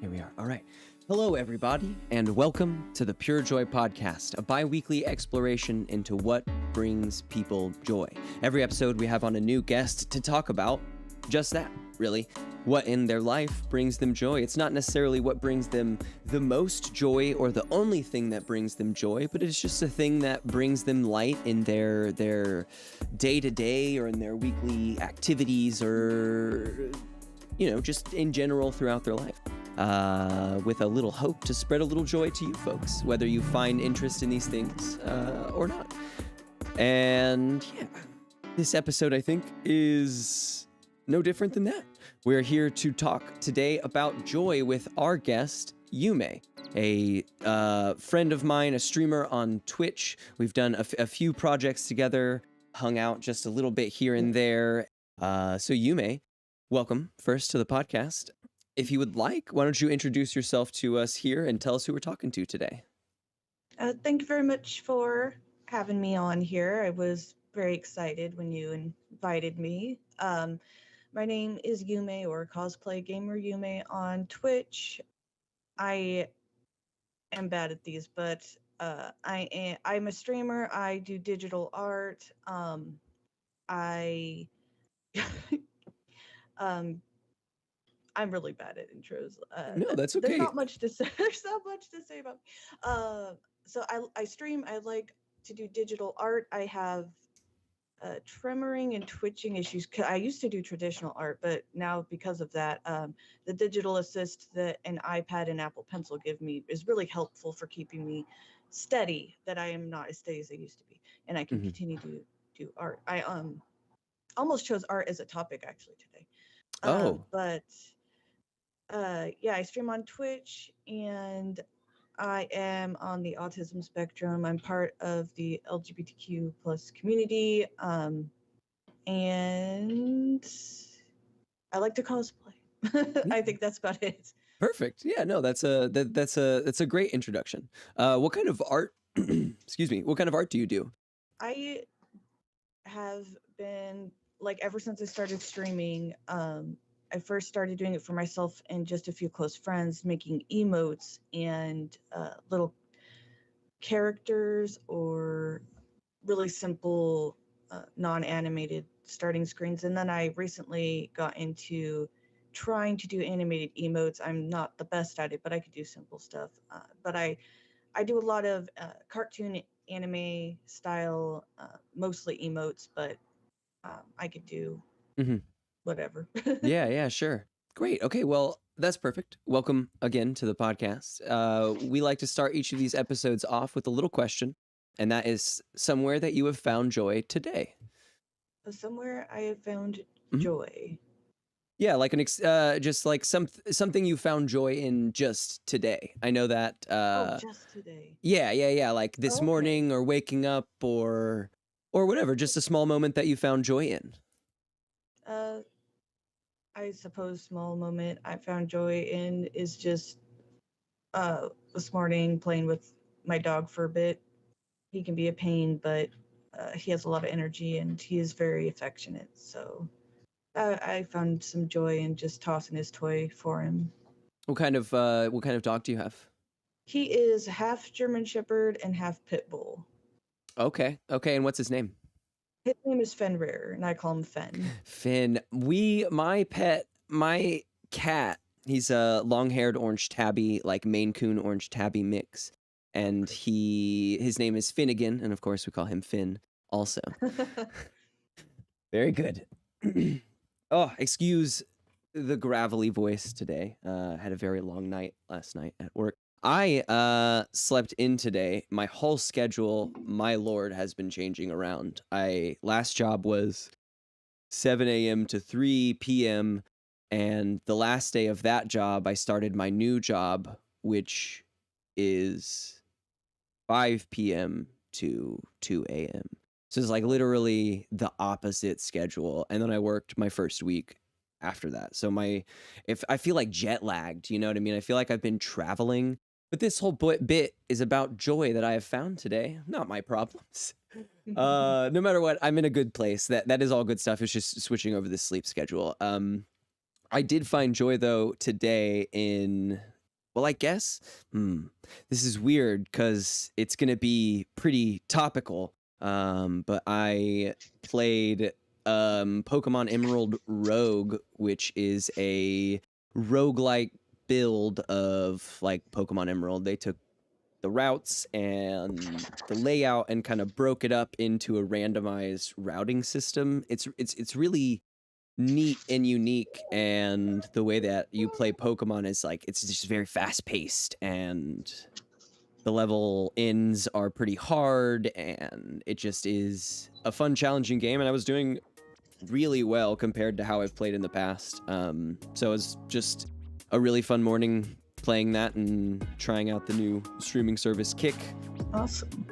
Here we are. All right. Hello, everybody, and welcome to the PureJoy Podcast, a bi-weekly exploration into what brings people joy. Every episode, we have on a new guest to talk about just that, really. What in their life brings them joy. It's not necessarily what brings them the most joy or the only thing that brings them joy, but it's just a thing that brings them light in their day-to-day or in their weekly activities or, you know, just in general throughout their life. With a little hope to spread a little joy to you folks, whether you find interest in these things or not. And yeah, this episode, I think, is no different than that. We're here to talk today about joy with our guest, Yume, a friend of mine, a streamer on Twitch. We've done a few projects together, hung out just a little bit here and there. So Yume, welcome first to the podcast. If you would like, why don't you introduce yourself to us here and tell us who we're talking to today? Thank you very much for having me on here. I was very excited when you invited me. My name is Yume, or Cosplay Gamer Yume on Twitch. I am bad at these, but I'm a streamer. I do digital art. I I'm really bad at intros. No, that's okay. There's not much to say. There's not much to say about. So I stream. I like to do digital art. I have tremoring and twitching issues. I used to do traditional art, but now because of that, the digital assist that an iPad and Apple Pencil give me is really helpful for keeping me steady. That I am not as steady as I used to be, and I can continue to do art. I almost chose art as a topic actually today. But yeah, I stream on Twitch and I am on the autism spectrum. I'm part of the LGBTQ plus community. And I like to cosplay. I think that's about it. Perfect. Yeah, no, that's a great introduction. What kind of art, excuse me, what kind of art do you do? I have been, like, ever since I started streaming, I first started doing it for myself and just a few close friends, making emotes and little characters or really simple non-animated starting screens. And then I recently got into trying to do animated emotes. I'm not the best at it, but I could do simple stuff. But I do a lot of cartoon anime style, mostly emotes, but I could do whatever. Yeah, sure. Great. Okay, well, that's perfect. Welcome again to the podcast. We like to start each of these episodes off with a little question, and that is somewhere that you have found joy today. Somewhere I have found joy. Yeah, like just like something you found joy in just today. I know that. Just today. Yeah. Like this morning or waking up or whatever. Just a small moment that you found joy in. I suppose small moment I found joy in is just this morning playing with my dog for a bit. He can be a pain, but he has a lot of energy and he is very affectionate. So I found some joy in just tossing his toy for him. What kind of dog do you have? He is half German Shepherd and half Pit Bull. Okay, and what's his name? His name is Fenrir, and I call him Fen. Finn. My cat, he's a long-haired orange tabby, like Maine Coon orange tabby mix. And his name is Finnegan, and of course we call him Finn also. Very good. Oh, excuse the gravelly voice today. Had a very long night last night at work. I slept in today. My whole schedule, my lord, has been changing around. Last job was 7 a.m. to 3 p.m. And the last day of that job, I started my new job, which is 5 p.m. to 2 a.m. So it's like literally the opposite schedule. And then I worked my first week after that. So if I feel like jet lagged, you know what I mean? I feel like I've been traveling. But this whole bit is about joy that I have found today, not my problems. No matter what, I'm in a good place. That is all good stuff. It's just switching over the sleep schedule. I did find joy though today in Well, I guess this is weird because it's gonna be pretty topical. But I played Pokemon Emerald Rogue, which is a roguelike build of like Pokemon Emerald. They took the routes and the layout and kind of broke it up into a randomized routing system. It's really neat and unique, and the way that you play Pokemon is like it's just very fast paced, and the level ends are pretty hard, and it just is a fun, challenging game. And I was doing really well compared to how I've played in the past. So it was just a really fun morning playing that and trying out the new streaming service Kick. Awesome.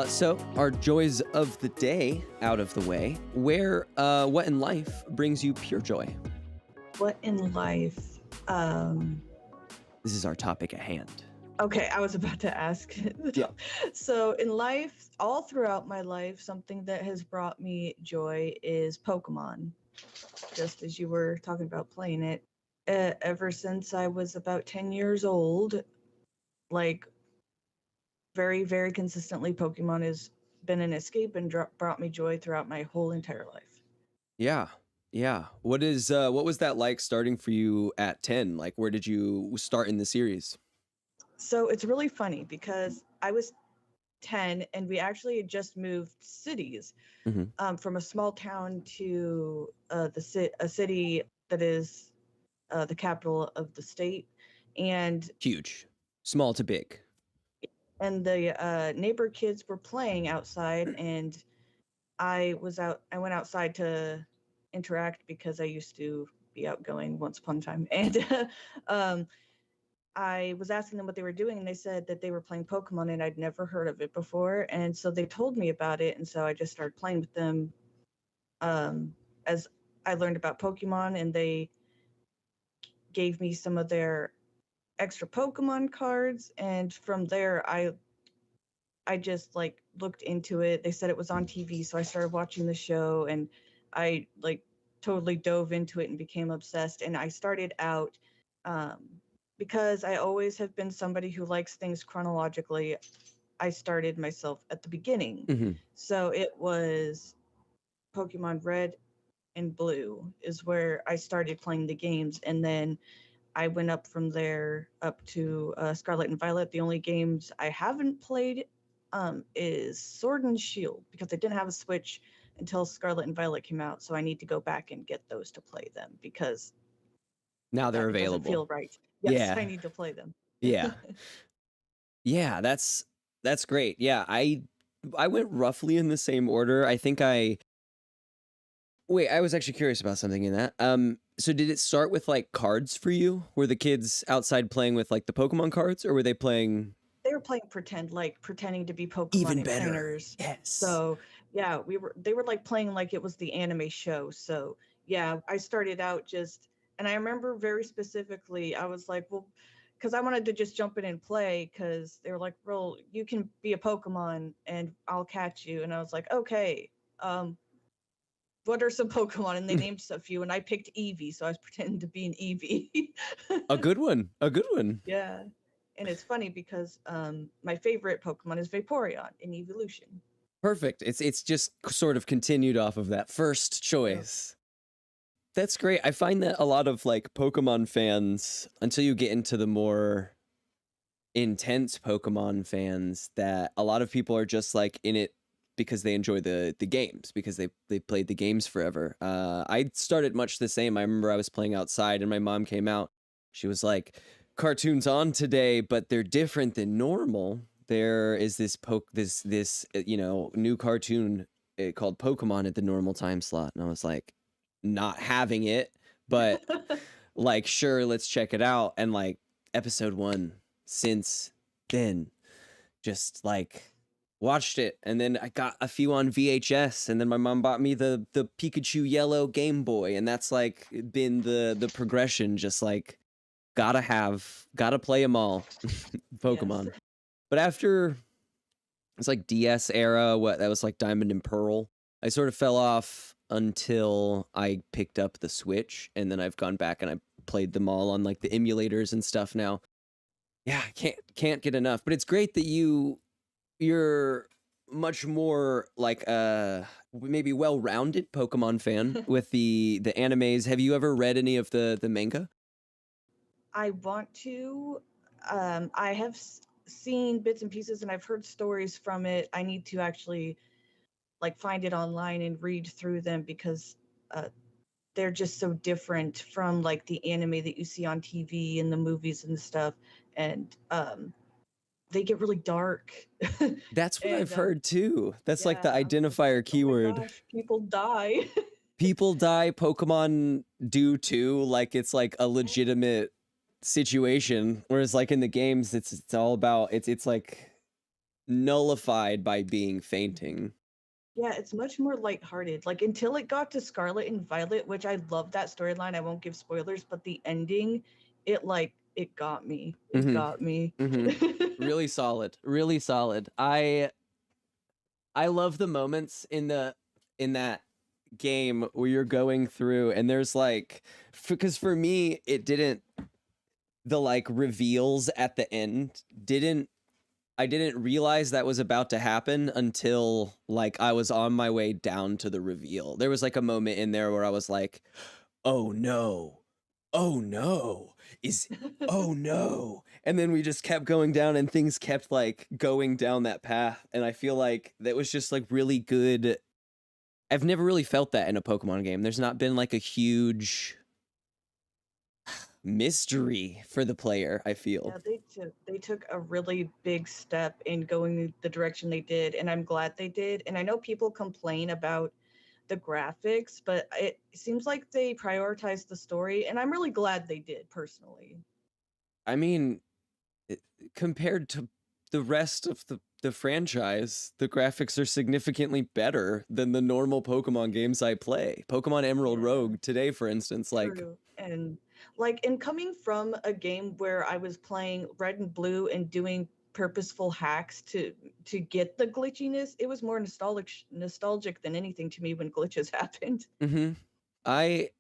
So our joys of the day out of the way. What in life brings you pure joy? What in life? This is our topic at hand. Okay, I was about to ask. Yeah. So in life, all throughout my life, something that has brought me joy is Pokemon. Just as you were talking about playing it, ever since I was about 10 years old, like very, very consistently, Pokemon has been an escape and brought me joy throughout my whole entire life. Yeah. What was that like starting for you at 10? Like, where did you start in the series? So it's really funny because I was 10 and we actually had just moved cities from a small town to a city that is the capital of the state. And Huge. Small to big. the neighbor kids were playing outside, and I went outside to interact because I used to be outgoing once upon a time. And I was asking them what they were doing, and they said that they were playing Pokemon, and I'd never heard of it before. And so they told me about it, and so I just started playing with them as I learned about Pokemon, and they gave me some of their extra Pokemon cards. And from there, I just like looked into it. They said it was on TV, so I started watching the show, and I like totally dove into it and became obsessed. And I started out because I always have been somebody who likes things chronologically. I started myself at the beginning. So it was Pokemon Red and Blue is where I started playing the games, and then I went up from there up to Scarlet and Violet. The only games I haven't played is Sword and Shield because I didn't have a Switch until Scarlet and Violet came out. So I need to go back and get those to play them because now they're available. Doesn't feel right. Yes, yeah. I need to play them. Yeah. Yeah, that's great. Yeah, I went roughly in the same order. I think I was actually curious about something in that. So did it start with like cards for you? Were the kids outside playing with like the Pokemon cards, or were they playing? They were playing pretending to be Pokemon Even better. trainers. Yes. So yeah, they were like playing like it was the anime show. So yeah, I started out and I remember very specifically, I was like, well, because I wanted to just jump in and play, because they were like, well, you can be a Pokemon and I'll catch you. And I was like, okay, what are some Pokemon? And they named a few, and I picked Eevee, so I was pretending to be an Eevee. A good one. Yeah. And it's funny because my favorite Pokemon is Vaporeon in Evolution. Perfect. It's just sort of continued off of that first choice. That's great. I find that a lot of like Pokemon fans, until you get into the more intense Pokemon fans, that a lot of people are just like in it because they enjoy the games, because they played the games forever. I started much the same. I remember I was playing outside and my mom came out. She was like, cartoons on today, but they're different than normal. There is this new cartoon called Pokemon at the normal time slot. And I was like, not having it, but like, sure, let's check it out. And like episode 1 since then, just like watched it. And then I got a few on VHS, and then my mom bought me the Pikachu yellow Game Boy, and that's like been the progression, just like gotta play them all. Yes. Pokemon. But after it's like DS era, that was like Diamond and Pearl, I sort of fell off until I picked up the Switch, and then I've gone back and I played them all on like the emulators and stuff now. Yeah, can't get enough. But it's great that you're much more like maybe well-rounded Pokemon fan with the animes. Have you ever read any of the manga? I want to. I have seen bits and pieces, and I've heard stories from it. I need to actually like find it online and read through them because they're just so different from like the anime that you see on TV and the movies and stuff, and they get really dark. That's what And I've heard too. That's like the yeah, I'm like, identifier oh my keyword. gosh, people die. People die, Pokemon do too. Like it's like a legitimate situation. Whereas like in the games, it's all about it's like nullified by being fainting. Yeah, it's much more lighthearted. Like until it got to Scarlet and Violet, which I love that storyline. I won't give spoilers, but the ending, it got me. It Mm-hmm. got me. Mm-hmm. Really solid. Really solid. I love the moments in that game where you're going through and there's like because for me it didn't the like reveals at the end I didn't realize that was about to happen until like I was on my way down to the reveal. There was like a moment in there where I was like, "Oh no. Oh no. Oh no." And then we just kept going down and things kept like going down that path and I feel like that was just like really good. I've never really felt that in a Pokemon game. There's not been like a huge mystery for the player, I feel. Yeah, they took a really big step in going the direction they did, and I'm glad they did. And I know people complain about the graphics, but it seems like they prioritized the story, and I'm really glad they did personally. I mean, compared to the rest of the franchise, the graphics are significantly better than the normal Pokemon games I play. Pokemon Emerald Yeah. Rogue today, for instance, like True. And coming from a game where I was playing Red and Blue and doing purposeful hacks to get the glitchiness, it was more nostalgic than anything to me when glitches happened. mm-hmm. I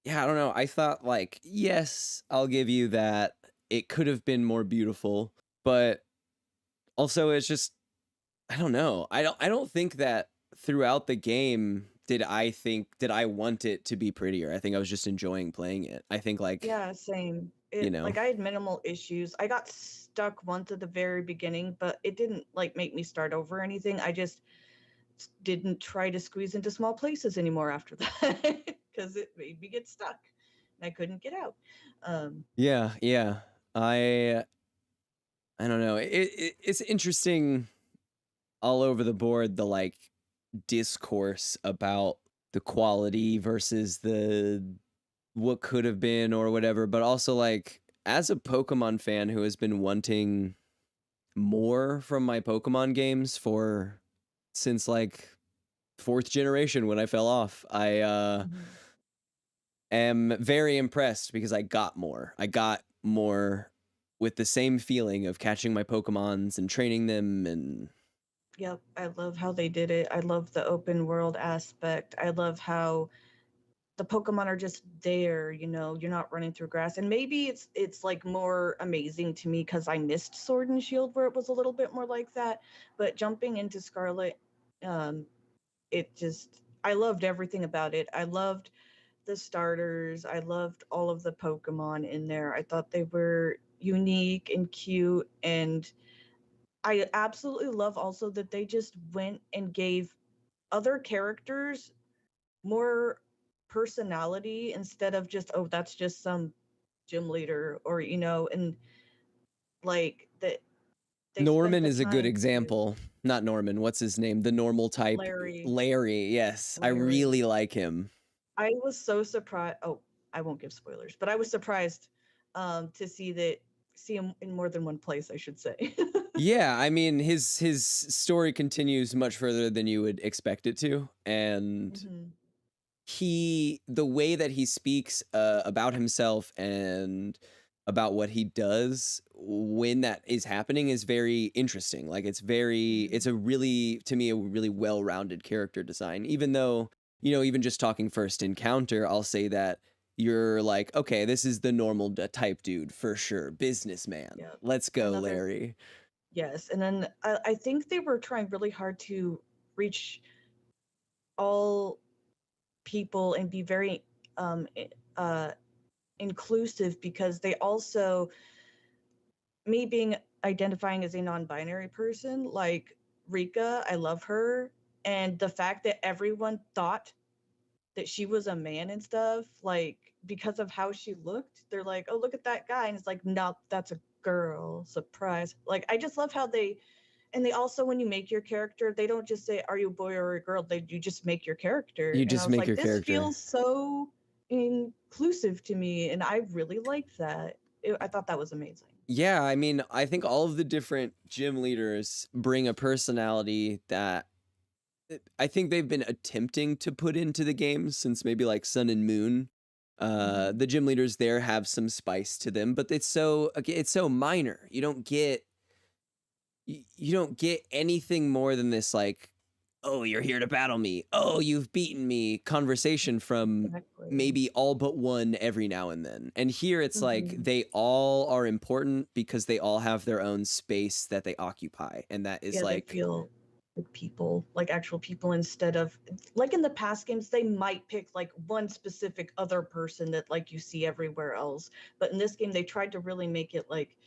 yeah, I don't know. I thought like, yes, I'll give you that. It could have been more beautiful, but also it's just I don't know. I don't think that throughout the game did I want it to be prettier. I think I was just enjoying playing it. I think like, Yeah, same. you It know, like I had minimal issues. I got stuck once at the very beginning, but it didn't like make me start over or anything. I just didn't try to squeeze into small places anymore after that because it made me get stuck and I couldn't get out. yeah, yeah. I I don't know. It's interesting all over the board the like discourse about the quality versus the what could have been or whatever, but also like as a Pokemon fan who has been wanting more from my Pokemon games for since like fourth generation when I fell off, I Mhm. am very impressed because I got more. I got more with the same feeling of catching my Pokemons and training them and Yep, I love how they did it. I love the open world aspect. I love how the Pokemon are just there, you're not running through grass. And maybe it's like more amazing to me because I missed Sword and Shield where it was a little bit more like that. But jumping into Scarlet, um, I loved everything about it. I loved the starters. I loved all of the Pokemon in there. I thought they were unique and cute. And I absolutely love also that they just went and gave other characters more personality instead of just, oh, that's just some gym leader or, and like that they spent Norman the is a good time to example. Not Norman, what's his name? The normal type Larry. Larry. Yes, I Larry. really like him. I was so surprised. Oh, I won't give spoilers, but I was surprised to see him in more than one place, I should say. Yeah, I mean his story continues much further than you would expect it to, and Mhm. the way that he speaks about himself and about what he does when that is happening is very interesting. Like it's a really, to me, a really well-rounded character design. Even though, even just talking first encounter, I'll say that you're like, okay, this is the normal type dude for sure, businessman. Yeah. Let's go, Larry. Yes, and then I think they were trying really hard to reach all people and be very inclusive, because they also, me being identifying as a non-binary person, like Rika, I love her, and the fact that everyone thought that she was a man and stuff, like because of how she looked, they're like, oh, look at that guy, and it's like, no, that's a girl, surprise. Like, I just love how they, and they also, when you make your character, they don't just say, are you a boy or a girl? You just make your character. You And I just was make like, your this character. feels so inclusive to me, and I really liked that. I thought that was amazing. Yeah, I mean, I think all of the different gym leaders bring a personality that I think they've been attempting to put into the game since maybe like Sun and Moon. The gym leaders there have some spice to them, but it's so minor. You don't get anything more than this, like, oh, you're here to battle me. Oh, you've beaten me conversation from maybe all but one every now and then. And here it's like they all are important because they all have their own space that they occupy. And that is They feel like people, like actual people, instead of like in the past games, they might pick like one specific other person that like you see everywhere else. But in this game, they tried to really make it like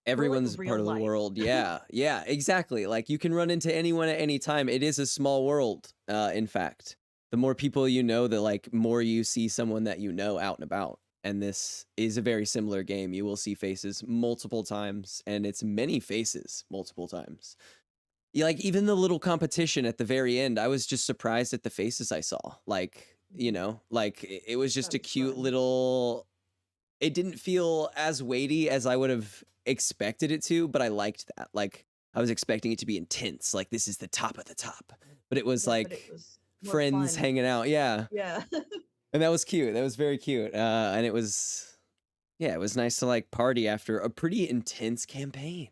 everyone's like part of the world. Yeah, yeah, exactly. Like you can run into anyone at any time. It is a small world. In fact, the more people you know, the like more you see someone that you know out and about. And this is a very similar game. You will see faces multiple times, and it's many faces multiple times. Yeah, like even the little competition at the very end, I was just surprised at the faces I saw. Like, like it was just a cute little. It didn't feel as weighty as I would have expected it to, but I liked that. Like I was expecting it to be intense, like this is the top of the top. But it was like friends hanging out. Yeah. Yeah. And that was cute. That was very cute. And it was nice to like party after a pretty intense campaign.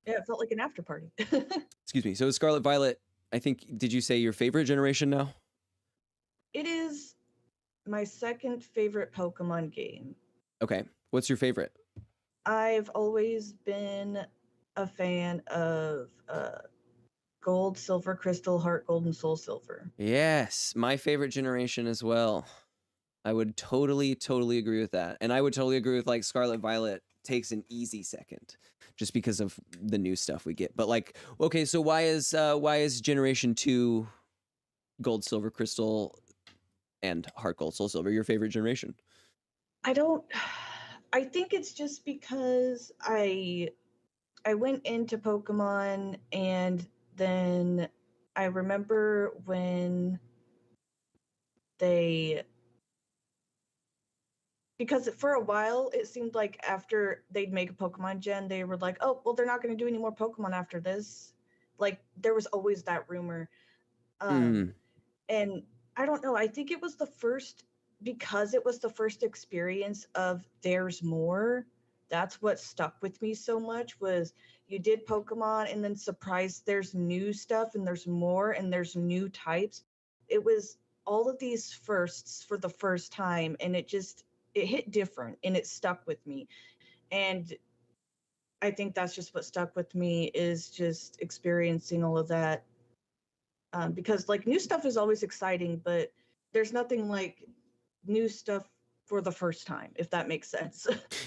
Yeah, it felt like an after party. Excuse me. So Scarlet Violet, I think, did you say your favorite generation now? It is my second favorite Pokemon game. Okay. What's your favorite? I've always been a fan of Gold, Silver, Crystal, Heart Gold, and Soul Silver. Yes, my favorite generation as well. I would totally agree with that. And I would totally agree with like Scarlet Violet takes an easy second just because of the new stuff we get. But like, okay, so why is Generation 2 Gold, Silver, Crystal, and Heart Gold, Soul Silver your favorite generation? I think it's just because I went into Pokemon, and then I remember when because for a while it seemed like after they'd make a Pokemon gen, they were like, oh, well, they're not going to do any more Pokemon after this. Like there was always that rumor. And I don't know, I think it was because it was the first experience of there's more. That's what stuck with me so much, was you did Pokemon and then surprise, there's new stuff and there's more and there's new types. It was all of these firsts for the first time, and it hit different and it stuck with me. And I think that's just what stuck with me, is just experiencing all of that. Because like new stuff is always exciting, but there's nothing like new stuff for the first time, if that makes sense.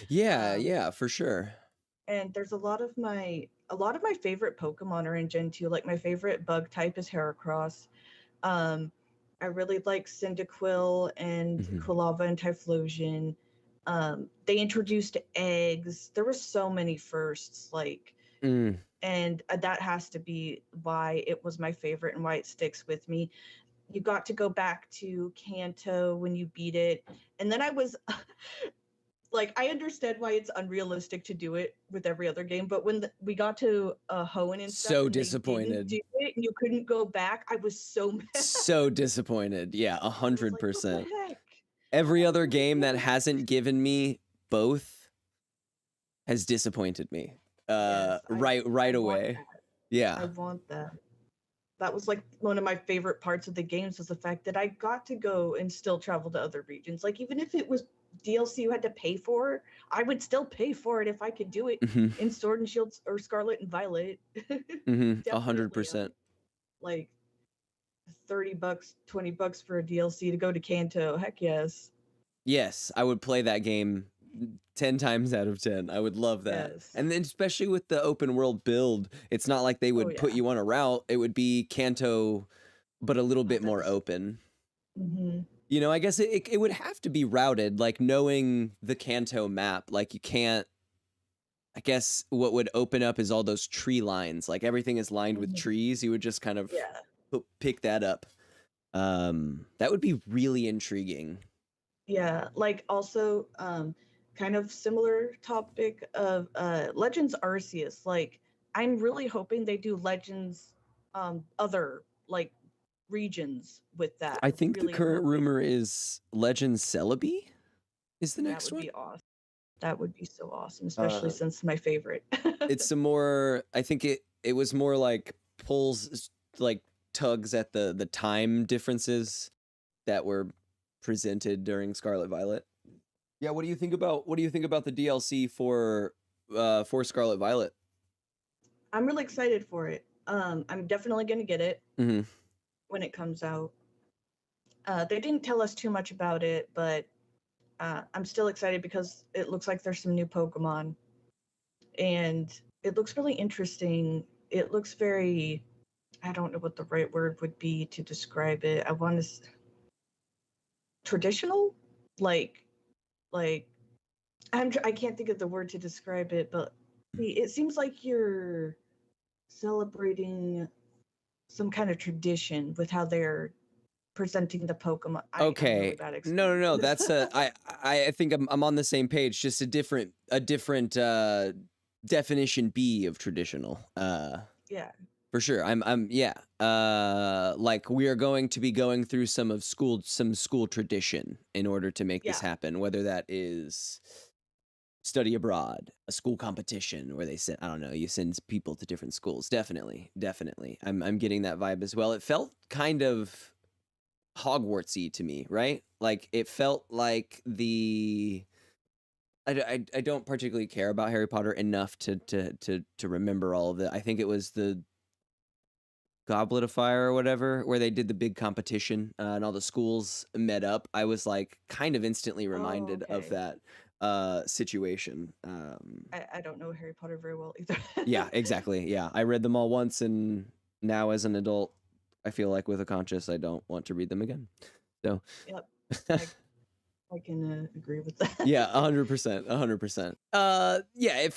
Yeah, for sure. And there's a lot of my favorite Pokemon are in Gen 2. Like my favorite bug type is Heracross. I really like Cyndaquil and Quilava and Typhlosion. They introduced eggs. There were so many firsts, like, and that has to be why it was my favorite and why it sticks with me. You got to go back to Kanto when you beat it, and then I was like I understand why it's unrealistic to do it with every other game, but when we got to Hoenn and stuff, So and they disappointed. didn't do it, and you couldn't go back, I was so mad. So disappointed. Yeah, I was like, 100%. what the heck? Every I other really game that want hasn't given me both has disappointed me. Yes, Right I want away. that. I Yeah. want that. That was like one of my favorite parts of the games was the fact that I got to go and still travel to other regions. Like even if it was DLC you had to pay for, I would still pay for it if I could do it Mhm. in Sword and Shield or Scarlet and Violet. Mhm. Definitely, 100%. like $30, $20 for a DLC to go to Kanto. Heck yes. Yes, I would play that game 10 times out of 10. I would love that. Yes. And then especially with the open world build, it's not like they would Oh, put yeah. you on a route. It would be Kanto, but a little Oh, bit more that's- open. Mhm. You know, I guess it would have to be routed, like knowing the Kanto map. Like you can't, I guess what would open up is all those tree lines. Like everything is lined with Mhm. trees. You would just kind of Yeah. pick that up. That would be really intriguing. Yeah, like also kind of similar topic of Legends Arceus. Like I'm really hoping they do Legends other like regions with that. I think the Really current hoping rumor is Legend Celebi is the that next would one. be awesome. That would be so awesome, especially Uh, since my favorite. it's some more. I think it was more like pulls, like tugs at the time differences that were presented during Scarlet Violet. Yeah, what do you think about the DLC for Scarlet Violet? I'm really excited for it. I'm definitely gonna get it Mm-hmm. when it comes out. They didn't tell us too much about it, but I'm still excited because it looks like there's some new Pokemon, and it looks really interesting. It looks very, I don't know what the right word would be to describe it. I want to traditional, like like I can't think of the word to describe it, but it seems like you're celebrating some kind of tradition with how they're presenting the Pokemon. I'm Okay. really bad at No. explaining this. That's I think I'm on the same page. Just a different definition B of traditional. Yeah. For sure. Yeah. Like we are going to be going through some school tradition in order to make this Yeah. happen, whether that is study abroad, a school competition where they send, I don't know, you send people to different schools. Definitely. I'm getting that vibe as well. It felt kind of Hogwartsy to me, right? Like it felt like I don't particularly care about Harry Potter enough to remember all of it. I think it was the Goblet of Fire or whatever, where they did the big competition and all the schools met up. I was like kind of instantly reminded of okay. that situation. I don't know Harry Potter very well either. Yeah, exactly. Yeah, I read them all once, and now as an adult, I feel like with a conscience, I don't want to read them again. So, Yep. I can agree with that. yeah, 100%, 100%. Yeah, it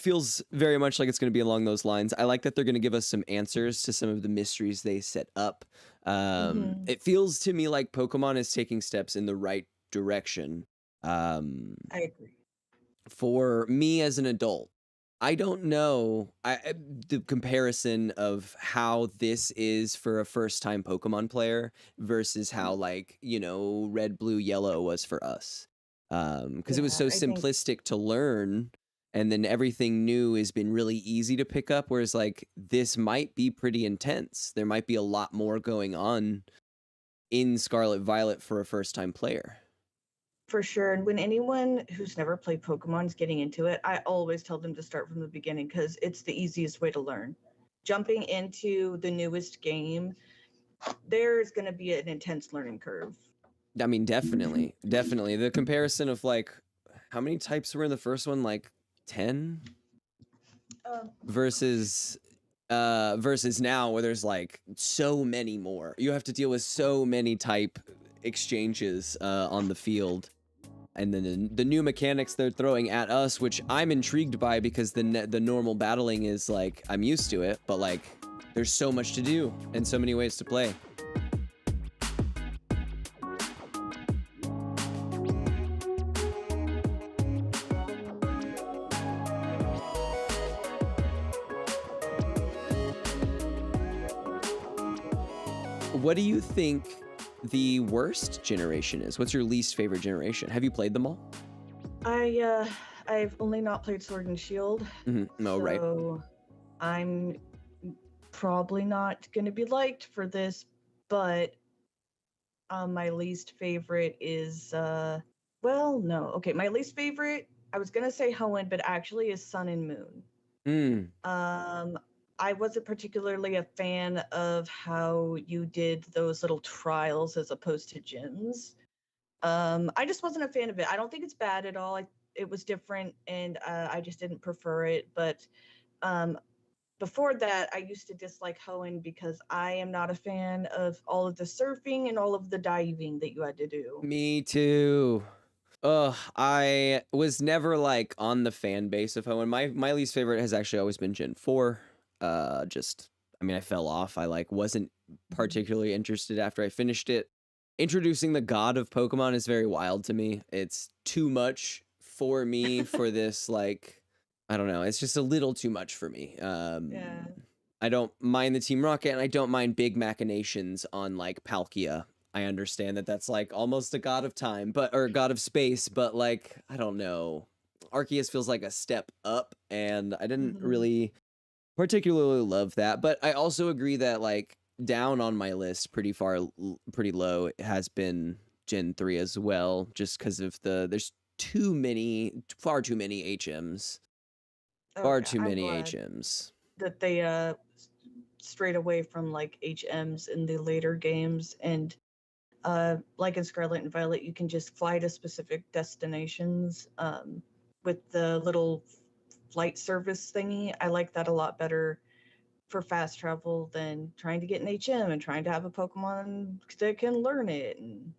feels very much like it's going to be along those lines. I like that they're going to give us some answers to some of the mysteries they set up. Mhm. It feels to me like Pokemon is taking steps in the right direction. I agree. For me as an adult, I don't know the comparison of how this is for a first-time Pokemon player versus how like, Red, Blue, Yellow was for us. Because it was so I think simplistic to learn, and then everything new has been really easy to pick up, whereas like this might be pretty intense. There might be a lot more going on in Scarlet Violet for a first-time player. for sure. And when anyone who's never played Pokemon is getting into it, I always tell them to start from the beginning because it's the easiest way to learn. Jumping into the newest game, there's going to be an intense learning curve. I mean, definitely. The comparison of like, how many types were in the first one? Like 10 versus now where there's like so many more. You have to deal with so many type exchanges on the field. And then the new mechanics they're throwing at us, which I'm intrigued by because the normal battling is like, I'm used to it, but like there's so much to do and so many ways to play. what do you think the worst generation is? What's your least favorite generation? Have you played them all? I've only not played Sword and Shield. No, right. So I'm probably not going to be liked for this, but my least favorite is my least favorite, I was going to say Hoenn, but actually is Sun and Moon. I wasn't particularly a fan of how you did those little trials as opposed to gyms. I just wasn't a fan of it. I don't think it's bad at all. It was different, and I just didn't prefer it. But before that, I used to dislike Hoenn because I am not a fan of all of the surfing and all of the diving that you had to do. Me too. Ugh, I was never like on the fan base of Hoenn. My least favorite has actually always been Gen 4. I fell off. I like wasn't particularly interested after I finished it. Introducing the god of Pokemon is very wild to me. It's too much for me for this, like, I don't know. It's just a little too much for me. Yeah. I don't mind the Team Rocket, and I don't mind big machinations on like Palkia. I understand that that's like almost a god of time, or god of space, but like, I don't know. Arceus feels like a step up, and I didn't really particularly love that. But I also agree that like down on my list pretty low has been Gen 3 as well, just because of there's far too many HMs. Far too many HMs. That they strayed away from like HMs in the later games, and like in Scarlet and Violet, you can just fly to specific destinations with the little flight service thingy. I like that a lot better for fast travel than trying to get an HM and trying to have a Pokemon that can learn it, and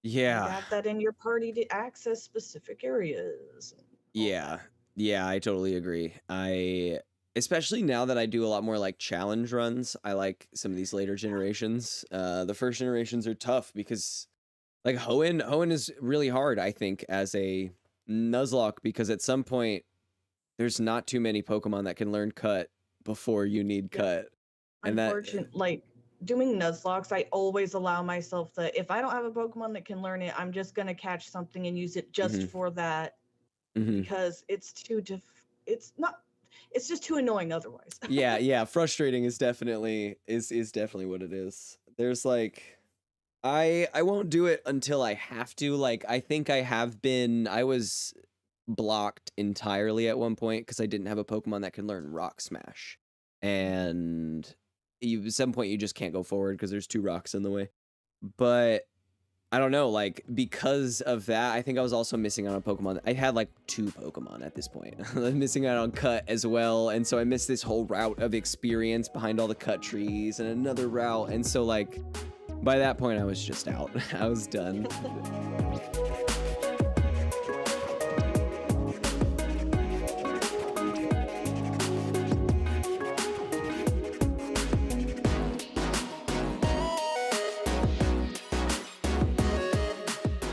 yeah, have that in your party to access specific areas. Yeah, I totally agree. Especially now that I do a lot more like challenge runs, I like some of these later generations. The first generations are tough because like Hoenn is really hard, I think, as a Nuzlocke, because at some point there's not too many Pokemon that can learn Cut before you need Cut. And like doing Nuzlocks, I always allow myself that if I don't have a Pokemon that can learn it, I'm just gonna catch something and use it just for that, because it's just too annoying otherwise. yeah, frustrating is definitely what it is. There's like I won't do it until I have to. Like, I think I was blocked entirely at one point because I didn't have a Pokemon that can learn Rock Smash. And at some point you just can't go forward because there's 2 rocks in the way. But I don't know, like, because of that, I think I was also missing out on Pokemon. I had like 2 Pokemon at this point. I'm missing out on Cut as well. And so I missed this whole route of experience behind all the cut trees and another route. And so like, by that point, I was just out. I was done. So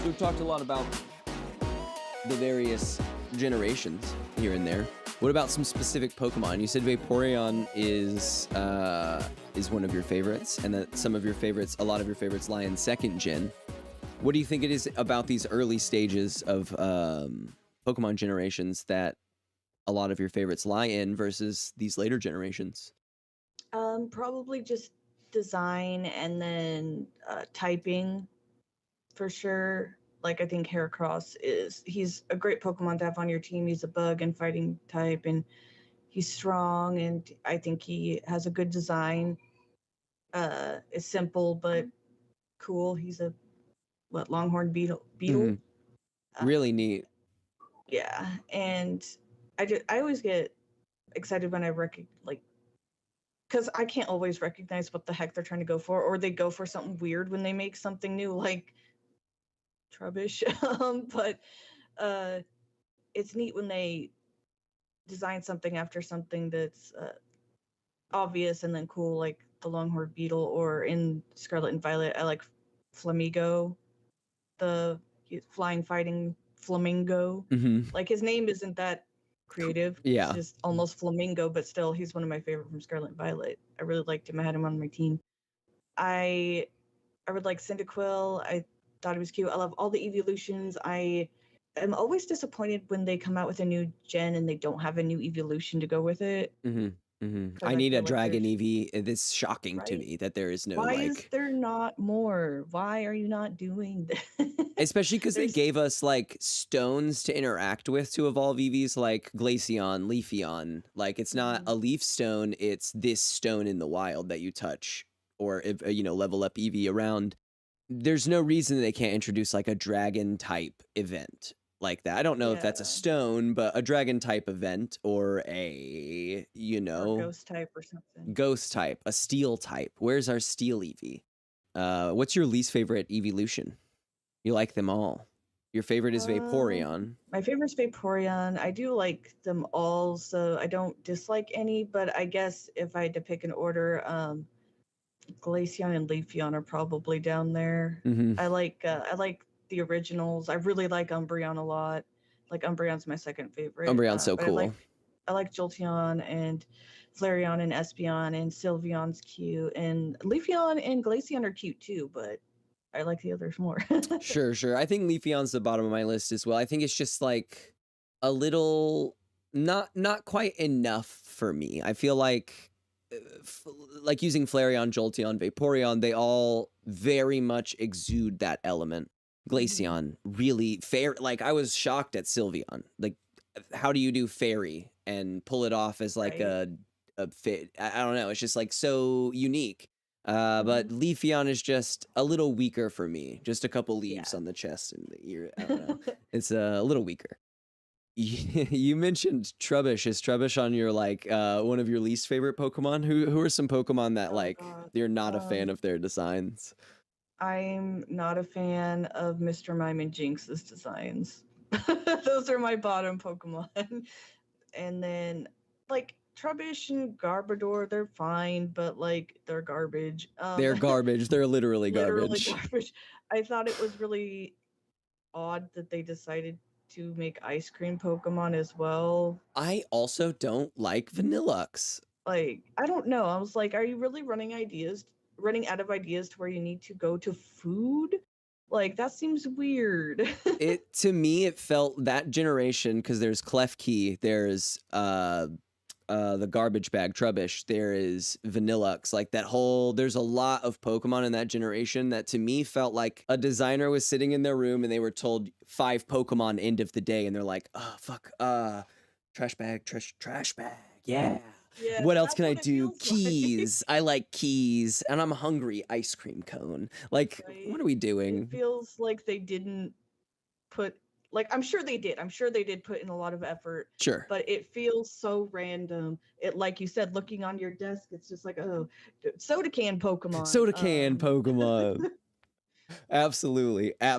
we've talked a lot about the various generations here and there. What about some specific Pokemon? You said Vaporeon is one of your favorites, and that a lot of your favorites lie in 2nd gen. What do you think it is about these early stages of Pokemon generations that a lot of your favorites lie in versus these later generations? Probably just design, and then typing for sure. Like, I think Heracross he's a great Pokemon to have on your team. He's a bug and fighting type, and he's strong, and I think he has a good design. It's simple but cool. He's a longhorn beetle. Really neat. Yeah, and I always get excited when I because I can't always recognize what the heck they're trying to go for, or they go for something weird when they make something new, like Trubbish. But it's neat when they design something after something that's obvious and then cool, like the longhorn beetle, or in Scarlet and Violet, I like Flamigo, the flying fighting flamingo. Like, his name isn't that creative. Yeah. It's just almost flamingo, but still, he's one of my favorite from Scarlet and Violet. I really liked him. I had him on my team. I would like Cyndaquil. I thought it was cute. I love all the evolutions. I am always disappointed when they come out with a new gen and they don't have a new evolution to go with it. I need a feel like Dragon there's Eevee. It's shocking to right. me that there is no Why is like, there not more? Why are you not doing this? especially because they There's gave us like stones to interact with to evolve Eevees, like Glaceon, Leafeon. Like it's not a leaf stone; it's this stone in the wild that you touch, or if level up Eevee around. There's no reason they can't introduce like a dragon type event like that. I don't know if that's a yeah, stone, but a dragon type event or a, or ghost type or something. ghost type, a steel type. Where's our steel Eevee? What's your least favorite evolution? You like them all. Your favorite is Vaporeon. My favorite is Vaporeon. I do like them all, so I don't dislike any, but I guess if I had to pick an order, Glaceon and Leafeon are probably down there. I like the originals. I really like Umbreon a lot. Like Umbreon's my second favorite. Umbreon's so But cool. I like Jolteon and Flareon and Espeon and Sylveon's cute, and Leafeon and Glaceon are cute too, but I like the others more. Sure. I think Leafeon's the bottom of my list as well. I think it's just like a little not quite enough for me. I feel like like using Flareon, Jolteon, Vaporeon, they all very much exude that element. Glaceon really fair. Like I was shocked at Sylveon. Like how do you do fairy and pull it off as like Right. a fit? I don't know. It's just like so unique. But Leafeon is just a little weaker for me. Just a couple leaves on the chest and the ear. I don't know. It's a little weaker. You mentioned Trubbish. Is Trubbish on your like one of your least favorite Pokemon? Who are some Pokemon that like God. you're not a fan of their designs? I'm not a fan of Mr. Mime and Jinx's designs. Those are my bottom Pokemon. And then like Trubbish and Garbodor, they're fine, but like they're garbage. They're garbage. They're literally literally garbage. garbage. I thought it was really odd that they decided to make ice cream Pokemon as well. I also don't like Vanillux. Like, I don't know. I was like, are you really running out of ideas to where you need to go to food? Like, that seems weird. To me, it felt that generation because there's Klefki, there's the garbage bag Trubbish, there is Vanillux, like that whole, there's a lot of Pokemon in that generation that to me felt like a designer was sitting in their room and they were told 5 Pokemon end of the day and they're like, oh fuck, trash bag, yeah. Yeah, What else that's can I what it do? feels like. Keys. I like keys and I'm hungry. Ice cream cone. Like, Right? what are we It doing? feels like they didn't put, like, I'm sure they did. I'm sure they did put in a lot of effort. Sure. But it feels so random. It, like you said, looking on your desk, it's just like, oh, soda can Pokemon. Soda can Pokemon. Absolutely. I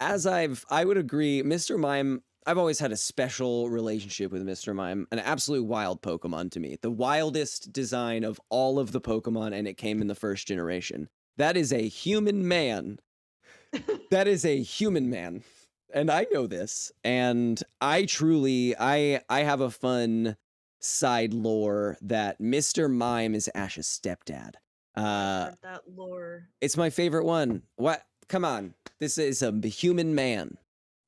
would agree, Mr. Mime, I've always had a special relationship with Mr. Mime, an absolute wild Pokemon to me. The wildest design of all of the Pokemon, and it came in the first generation. That is a human man. That is a human man. And I know this. And I truly, I have a fun side lore that Mr. Mime is Ash's stepdad. That lore. It's my favorite one. What? Come on. This is a human man.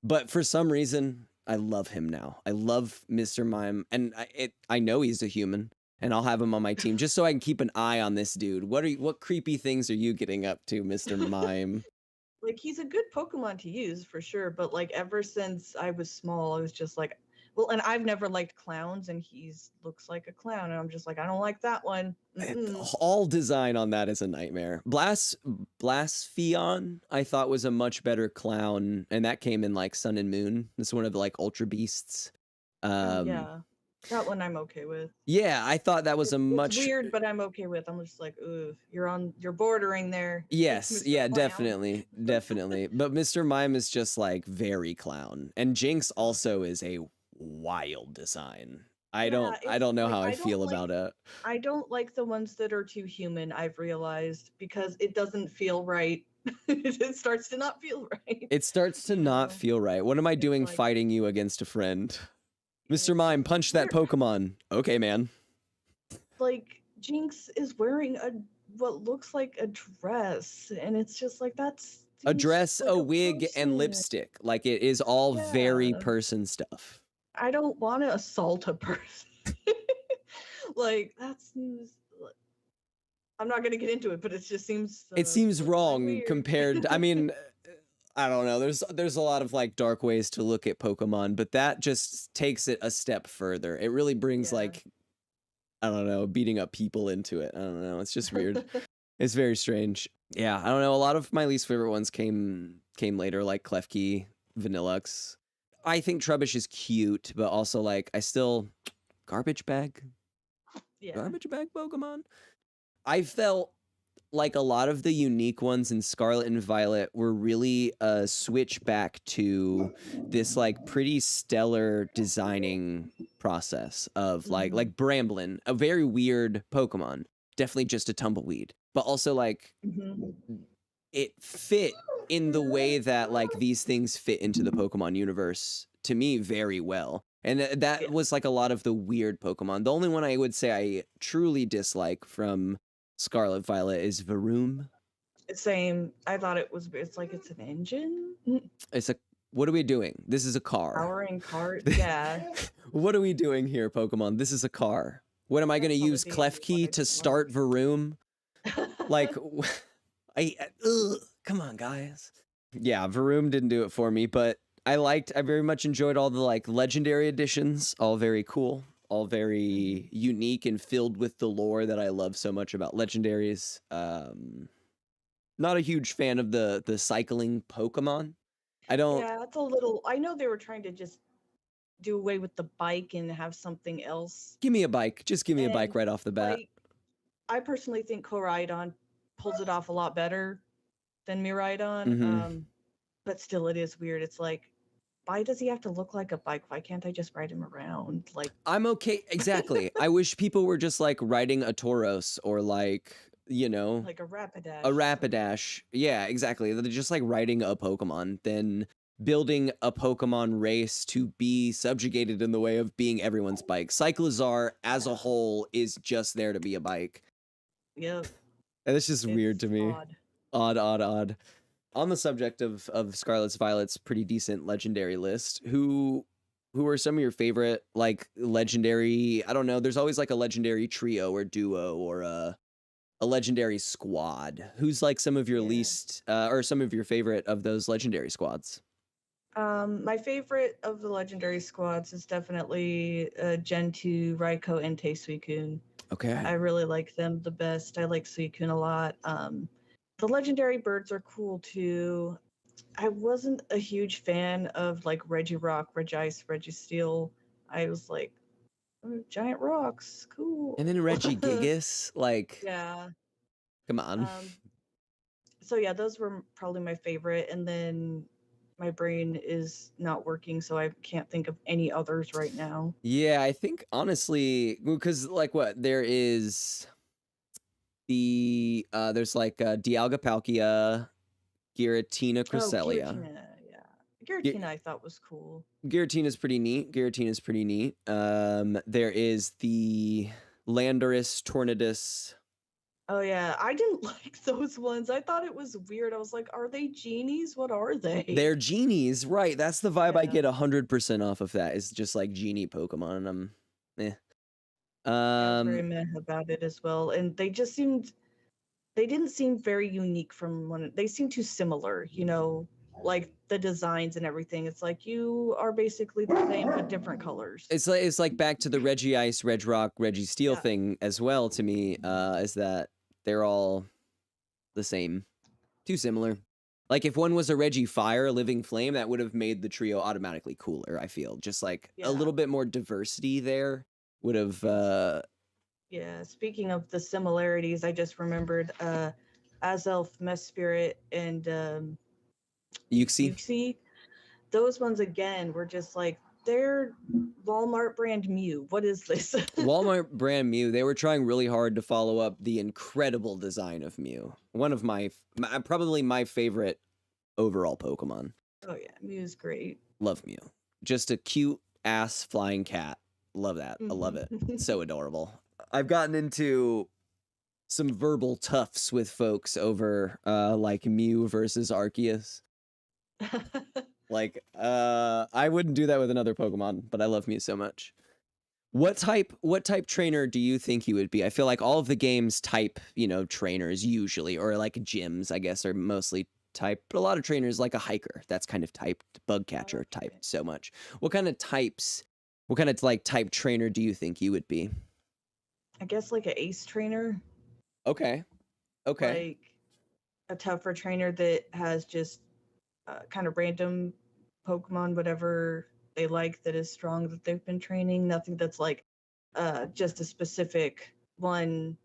But for some reason, I love him now. I love Mr. Mime. And I know he's a human. And I'll have him on my team just so I can keep an eye on this dude. What creepy things are you getting up to, Mr. Mime? Like, he's a good Pokemon to use for sure, but like ever since I was small, I was just like, well, and I've never liked clowns, and he's looks like a clown, and I'm just like, I don't like that one. All design on that is a nightmare. Blaspheon, I thought was a much better clown, and that came in like Sun and Moon. It's one of the like Ultra Beasts. Yeah, that one I'm okay with. Yeah, I thought that was a much it's weird, but I'm okay with. I'm just like, ooh, you're bordering there. Yes, Mr. yeah, Clown. definitely. But Mr. Mime is just like very clown, and Jinx also is a wild design. I don't know how I feel about it. I don't like the ones that are too human, I've realized, because it doesn't feel right. It starts to not feel right. It starts to not feel right. What am I doing like, fighting you against a friend? Mr. Mime, punch that Pokemon. Okay, man. Like, Jinx is wearing what looks like a dress, and it's just like that's A seems dress, like a a wig, and person. lipstick. Like it is all very Yeah, person stuff. I don't want to assault a person. Like that seems. I'm not gonna get into it, but it just seems It seems really wrong weird. compared. I mean, I don't know. There's a lot of like dark ways to look at Pokemon, but that just takes it a step further. It really brings Yeah. like, I don't know, beating up people into it. I don't know. It's just weird. It's very strange. Yeah, I don't know. A lot of my least favorite ones came later, like Klefki, Vanillux. I think Trubbish is cute, but also like I still garbage bag Yeah. Pokemon. I felt like a lot of the unique ones in Scarlet and Violet were really a switch back to this like pretty stellar designing process of like Bramblin, a very weird Pokemon, definitely just a tumbleweed, but also like it fit in the way that like these things fit into the Pokemon universe to me very well. And that Yeah. was like a lot of the weird Pokemon. The only one I would say I truly dislike from Scarlet Violet is Varoom. Same. I thought it's like it's an engine. It's a, what are we doing? This is a car. Powering car. Yeah. What are we doing here, Pokemon? This is a car. What am I going to use Klefki to start Varoom? Like, come on, guys. Yeah, Varoom didn't do it for me, but I very much enjoyed all the like legendary editions, all very cool, all very unique and filled with the lore that I love so much about legendaries. Not a huge fan of the cycling Pokemon. I don't. Yeah, it's a little. I know they were trying to just do away with the bike and have something else. Give me a bike. Just give me a bike right off the bat. Like, I personally think Koraidon pulls it off a lot better than Miraidon. But still, it is weird. It's like, why does he have to look like a bike? Why can't I just ride him around? Like, I'm okay. Exactly. I wish people were just like riding a Tauros or like, you know, like a Rapidash. A Rapidash. Yeah, exactly. They're just like riding a Pokemon, then building a Pokemon race to be subjugated in the way of being everyone's bike. Cyclizar as a whole is just there to be a bike. Yep. And it's just weird to me. Odd. On the subject of Scarlet's Violet's pretty decent legendary list, who are some of your favorite like legendary, I don't know, there's always like a legendary trio or duo or a legendary squad. Who's like some of your least or some of your favorite of those legendary squads? My favorite of the legendary squads is definitely Gen 2, Raikou, and Suicune. Okay. I really like them the best. I like Suicune a lot. The legendary birds are cool too. I wasn't a huge fan of like Regirock, Regice, Registeel. I was like, giant rocks, cool. And then Regigigas, like, yeah. Come on. So yeah, those were probably my favorite. And then my brain is not working, so I can't think of any others right now. Yeah, I think honestly, because like what there is the there's like Dialga Palkia, Giratina Cresselia. Oh, Giratina, yeah. Giratina I thought was cool. Giratina's pretty neat. There is the Landorus, Tornadus. Oh yeah, I didn't like those ones. I thought it was weird. I was like, are they genies? What are they? They're genies, right? That's the vibe I get 100% off of that. It's just like genie Pokemon, and I'm, I was very meh about it as well, and they didn't seem very unique from one. They seem too similar, you know, like the designs and everything. It's like you are basically the same but different colors. It's like back to the Regice, Regirock, Registeel thing as well to me. Is that they're all the same, too similar. Like if one was a Regifire, a Living Flame, that would have made the trio automatically cooler. I feel just like a little bit more diversity there would have. Yeah. Speaking of the similarities, I just remembered Azelf, Mesprit, and Uxie. Those ones again were just like, they're Walmart brand Mew. What is this? Walmart brand Mew. They were trying really hard to follow up the incredible design of Mew. One of probably my favorite overall Pokemon. Oh yeah, Mew's great. Love Mew. Just a cute ass flying cat. Love that. I love it. It's so adorable. I've gotten into some verbal toughs with folks over like Mew versus Arceus. Like I wouldn't do that with another Pokemon, but I love Mew so much. What type trainer do you think you would be? I feel like all of the games type, trainers usually, or like gyms, I guess, are mostly type, but a lot of trainers like a hiker, that's kind of typed, bug catcher Okay. typed so much. What kind of like type trainer do you think you would be? I guess like an ace trainer, Okay. like a tougher trainer that has just kind of random Pokemon, whatever they like that is strong that they've been training. Nothing that's like just a specific one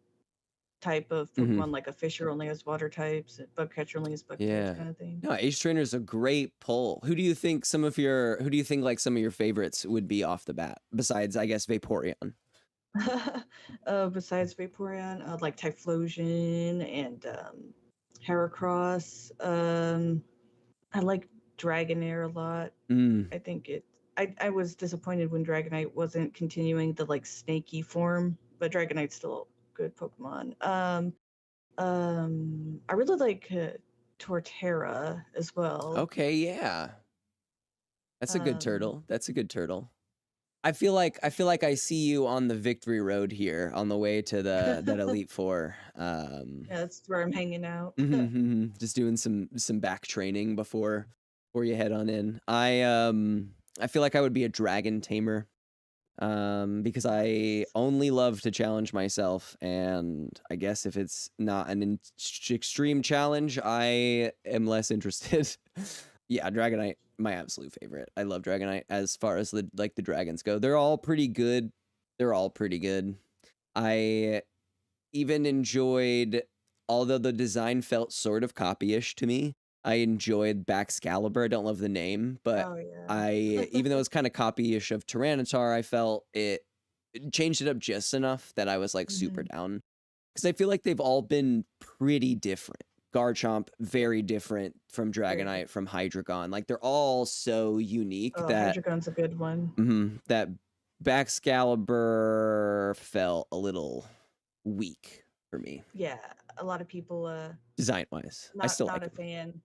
type of Mm-hmm. Pokemon, like a Fisher only has water types, a bug catcher only has bug types, Yeah. kind of thing. No, Ace Trainer is a great pull. Who do you think some of your favorites would be off the bat? Besides, I guess, Vaporeon. Besides Vaporeon, like Typhlosion and Heracross. I like Dragonair a lot. Mm. I think I was disappointed when Dragonite wasn't continuing the like snaky form, but Dragonite's still a good Pokemon. I really like Torterra as well. Okay, yeah. That's a good Um, turtle. That's a good turtle. I feel like I see you on the victory road here on the way to that Elite Four. yeah, that's where I'm hanging out. Just doing some back training before you head on in. I feel like I would be a dragon tamer. Because I only love to challenge myself, and I guess if it's not an extreme challenge, I am less interested. Yeah, Dragonite, my absolute favorite. I love Dragonite as far as the dragons go. They're all pretty good. I even enjoyed, although the design felt sort of copyish to me, I enjoyed Baxcalibur. I don't love the name, but Oh yeah. even though it was kind of copyish of Tyranitar, I felt it changed it up just enough that I was like super Mhm. down. Because I feel like they've all been pretty different. Garchomp, very different from Very Dragonite, good. from Hydreigon. Like they're all so unique Oh, that Hydreigon's a good one. that Baxcalibur felt a little weak for me, Yeah, a lot of people design wise. I still not like a him. fan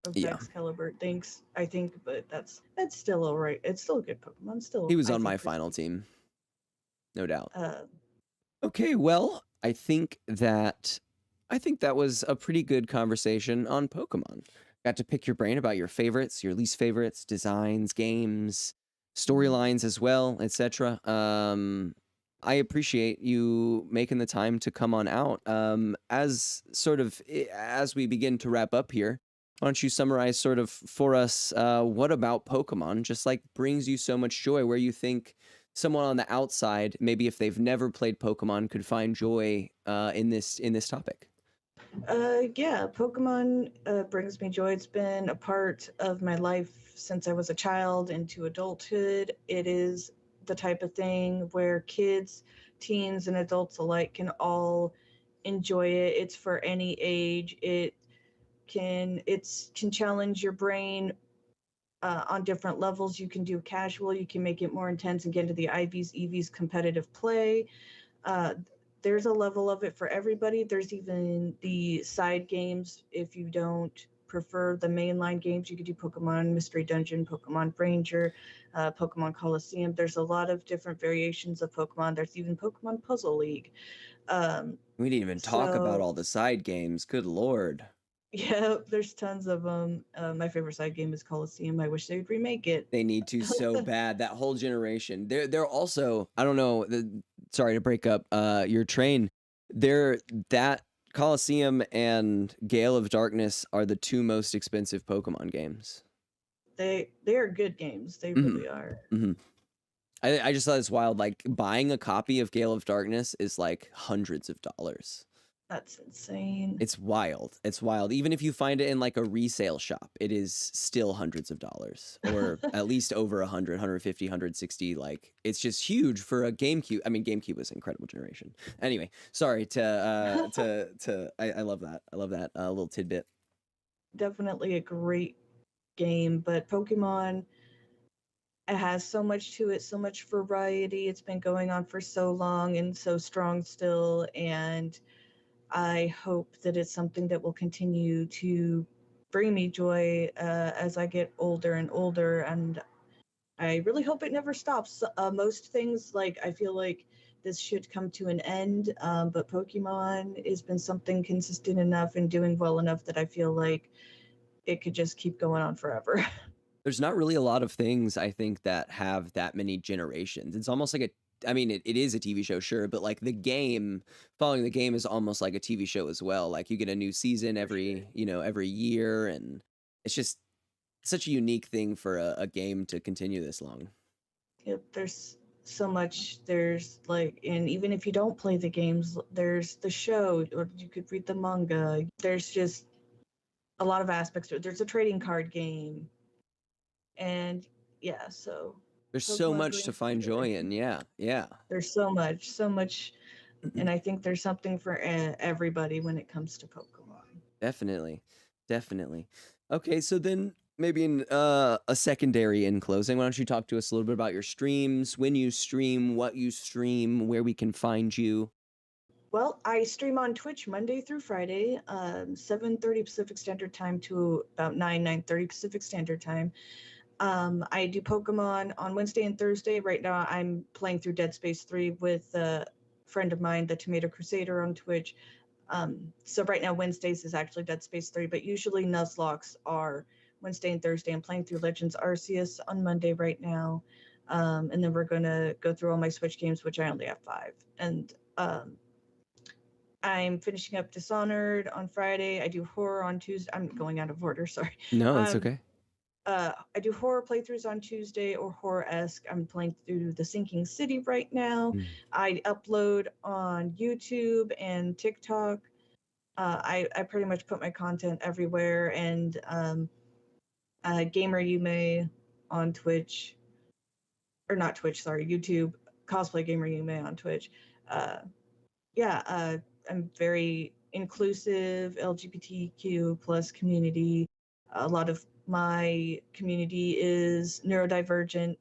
of Yeah, Baxcalibur I think, but that's still alright. It's still a good Pokemon. he Still, was I on my think final pristine. team, no doubt. Uh, Okay, well, I think that was a pretty good conversation on Pokemon. Got to pick your brain about your favorites, your least favorites, designs, games, storylines as well, etc. I appreciate you making the time to come on out. As we begin to wrap up here, why don't you summarize sort of for us what about Pokemon just like brings you so much joy, where you think someone on the outside, maybe if they've never played Pokemon, could find joy in this topic? yeah, Pokemon brings me joy. It's been a part of my life since I was a child into adulthood. It is the type of thing where kids, teens, and adults alike can all enjoy it. It's for any age. Can challenge your brain on different levels. You can do casual. You can make it more intense and get into the IVs, EVs competitive play. Uh, there's a level of it for everybody. There's even the side games. If you don't prefer the mainline games, you could do Pokemon Mystery Dungeon, Pokemon Ranger, Pokemon Coliseum. There's a lot of different variations of Pokemon. There's even Pokemon Puzzle League. We didn't even talk about So all the side games. Good lord. yeah, there's tons of them. My favorite side game is Coliseum. I wish they would remake it. They need to so bad. That whole generation. They're also, I don't know. Sorry to break up your train. That Coliseum and Gale of Darkness are the two most expensive Pokemon games. They are good games. They Mhm. really are. Mhm. I just thought it's wild. Like buying a copy of Gale of Darkness is like hundreds of dollars. That's insane. It's wild. It's wild. Even if you find it in like a resale shop, it is still hundreds of dollars, or at least over 100, 150, 160. Like it's just huge for a GameCube. I mean, GameCube was an incredible generation. Anyway, sorry I love that. I love that little tidbit. Definitely a great game, but Pokemon it has so much to it, so much variety. It's been going on for so long and so strong still. And I hope that it's something that will continue to bring me joy as I get older and older. And I really hope it never stops. Most things, like, I feel like this should come to an end, but Pokemon has been something consistent enough and doing well enough that I feel like it could just keep going on forever. There's not really a lot of things I think that have that many generations. It's almost like I mean, it is a TV show, sure, but like following the game is almost like a TV show as well. Like you get a new season For sure. every year, and it's just such a unique thing for a game to continue this long. Yep, there's so much. There's like, and even if you don't play the games, there's the show, or you could read the manga. There's just a lot of aspects to it. There's a trading card game, and yeah, so There's so Pokemon much to brings me find joy. joy in. Yeah, yeah. There's so much, and I think there's something for everybody when it comes to Pokemon. Definitely. Definitely. Okay, so then maybe in a secondary in closing, why don't you talk to us a little bit about your streams, when you stream, what you stream, where we can find you? Well, I stream on Twitch Monday through Friday, 7:30 Pacific Standard Time to about 9:30 Pacific Standard Time. I do Pokemon on Wednesday and Thursday. Right now, I'm playing through Dead Space 3 with a friend of mine, the Tomato Crusader, on Twitch. So right now, Wednesdays is actually Dead Space 3, but usually Nuzlocks are Wednesday and Thursday. I'm playing through Legends Arceus on Monday right now. And then we're going to go through all my Switch games, which I only have 5. And I'm finishing up Dishonored on Friday. I do horror on Tuesday. I'm going out of order, sorry. No, it's okay. I do horror playthroughs on Tuesday, or horror-esque. I'm playing through The Sinking City right now. I upload on YouTube and TikTok. I pretty much put my content everywhere, and Gamer Yume on Twitch, or not Twitch, sorry, YouTube. Cosplay Gamer Yume on Twitch. I'm very inclusive, LGBTQ plus community. A lot of my community is neurodivergent,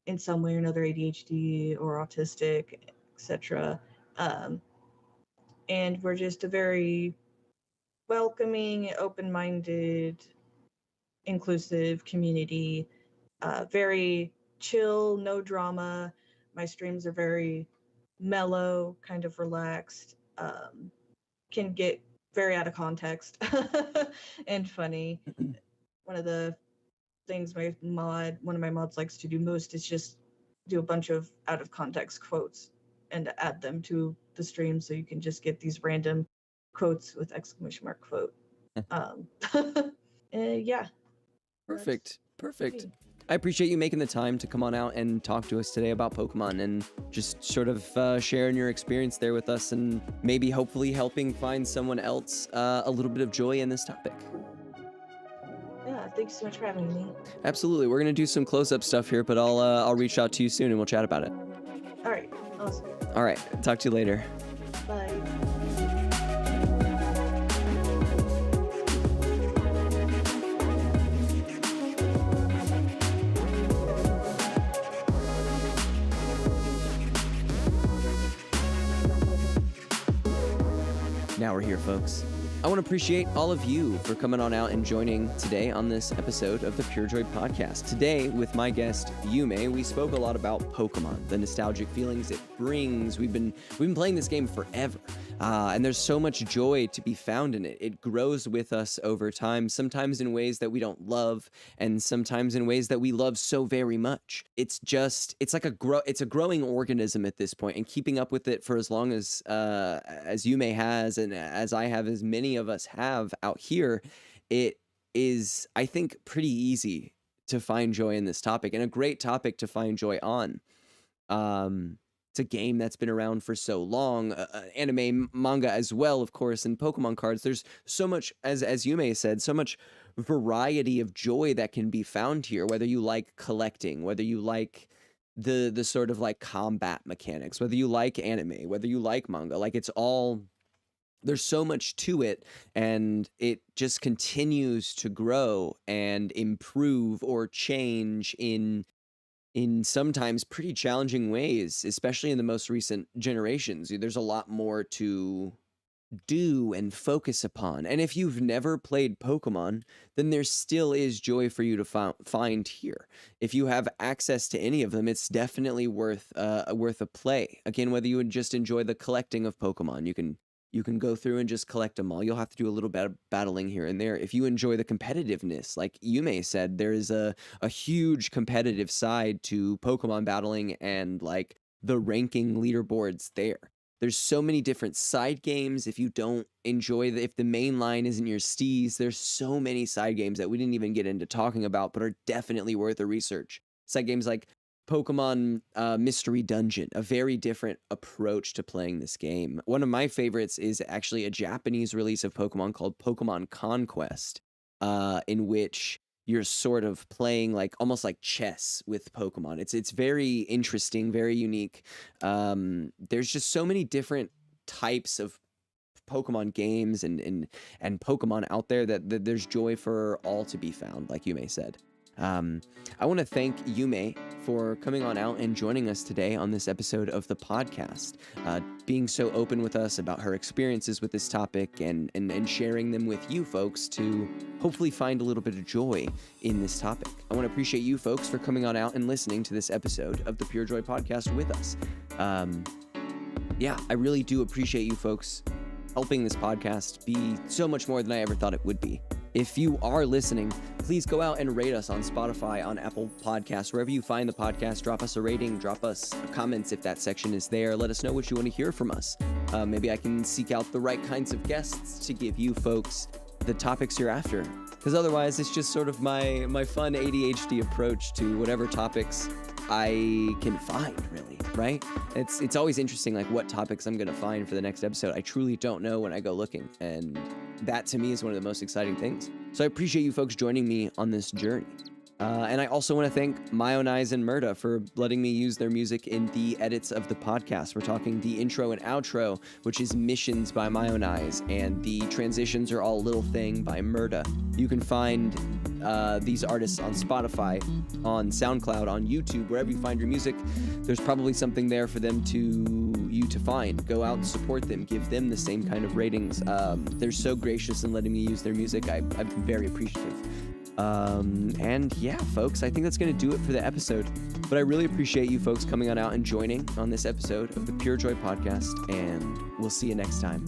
in some way or another, ADHD or autistic, etc. And we're just a very welcoming, open-minded, inclusive community. Very chill, no drama. My streams are very mellow, kind of relaxed, can get very out of context and funny. One of the things one of my mods likes to do most is just do a bunch of out of context quotes and add them to the stream, so you can just get these random quotes with exclamation mark quote. Yeah. Perfect. I appreciate you making the time to come on out and talk to us today about Pokemon and just sort of sharing your experience there with us, and maybe hopefully helping find someone else a little bit of joy in this topic. Yeah, thanks so much for having me. Absolutely. We're going to do some close-up stuff here, but I'll reach out to you soon and we'll chat about it. All right. Awesome. All right. Talk to you later. Bye. Now we're here, folks. I want to appreciate all of you for coming on out and joining today on this episode of the PureJoy Podcast. Today, with my guest Yume, we spoke a lot about Pokemon, the nostalgic feelings it brings. We've been playing this game forever, and there's so much joy to be found in it. It grows with us over time, sometimes in ways that we don't love, and sometimes in ways that we love so very much. It's like it's a growing organism at this point, and keeping up with it for as long as Yume has, and as I have, as many of us have out here, it is, I think, pretty easy to find joy in this topic, and a great topic to find joy on. It's a game that's been around for so long, anime, manga as well, of course, and Pokemon cards. There's so much, as Yume said, so much variety of joy that can be found here, whether you like collecting, whether you like the sort of like combat mechanics, whether you like anime, whether you like manga. Like, it's all there's so much to it, and it just continues to grow and improve or change in sometimes pretty challenging ways, especially in the most recent generations. There's a lot more to do and focus upon. And if you've never played Pokemon, then there still is joy for you to find here. If you have access to any of them, it's definitely worth a play. Again, whether you would just enjoy the collecting of Pokemon, you can go through and just collect them all. You'll have to do a little bit of battling here and there. If you enjoy the competitiveness, like Yume said, there is a huge competitive side to Pokemon battling and like the ranking leaderboards there. There's so many different side games. If you don't enjoy if the main line isn't your steez, there's so many side games that we didn't even get into talking about, but are definitely worth a research. Side games like Pokemon Mystery Dungeon, a very different approach to playing this game. One of my favorites is actually a Japanese release of Pokemon called Pokemon Conquest, in which you're sort of playing like almost like chess with Pokemon. It's very interesting, very unique. There's just so many different types of Pokemon games and Pokemon out there that there's joy for all to be found, like Yume said. I want to thank Yume for coming on out and joining us today on this episode of the podcast, being so open with us about her experiences with this topic and sharing them with you folks to hopefully find a little bit of joy in this topic. I want to appreciate you folks for coming on out and listening to this episode of the PureJoy Podcast with us. I really do appreciate you folks helping this podcast be so much more than I ever thought it would be. If you are listening, please go out and rate us on Spotify, on Apple Podcasts, wherever you find the podcast. Drop us a rating, drop us comments if that section is there. Let us know what you want to hear from us. Maybe I can seek out the right kinds of guests to give you folks the topics you're after. Because otherwise, it's just sort of my fun ADHD approach to whatever topics I can find, really, right? It's always interesting, like what topics I'm going to find for the next episode. I truly don't know when I go looking, and that to me is one of the most exciting things. So I appreciate you folks joining me on this journey. And I also want to thank MioWnize and Merda for letting me use their music in the edits of the podcast. We're talking the intro and outro, which is Missions by MioWnize, and the transitions are all Little Thing by Merda. You can find these artists on Spotify, on Soundcloud, on YouTube, wherever you find your music. There's probably something there for them to find. Go out and support them. Give them the same kind of ratings. They're so gracious in letting me use their music. I'm very appreciative. And yeah, folks, I think that's going to do it for the episode. But I really appreciate you folks coming on out and joining on this episode of the PureJoy Podcast, and we'll see you next time.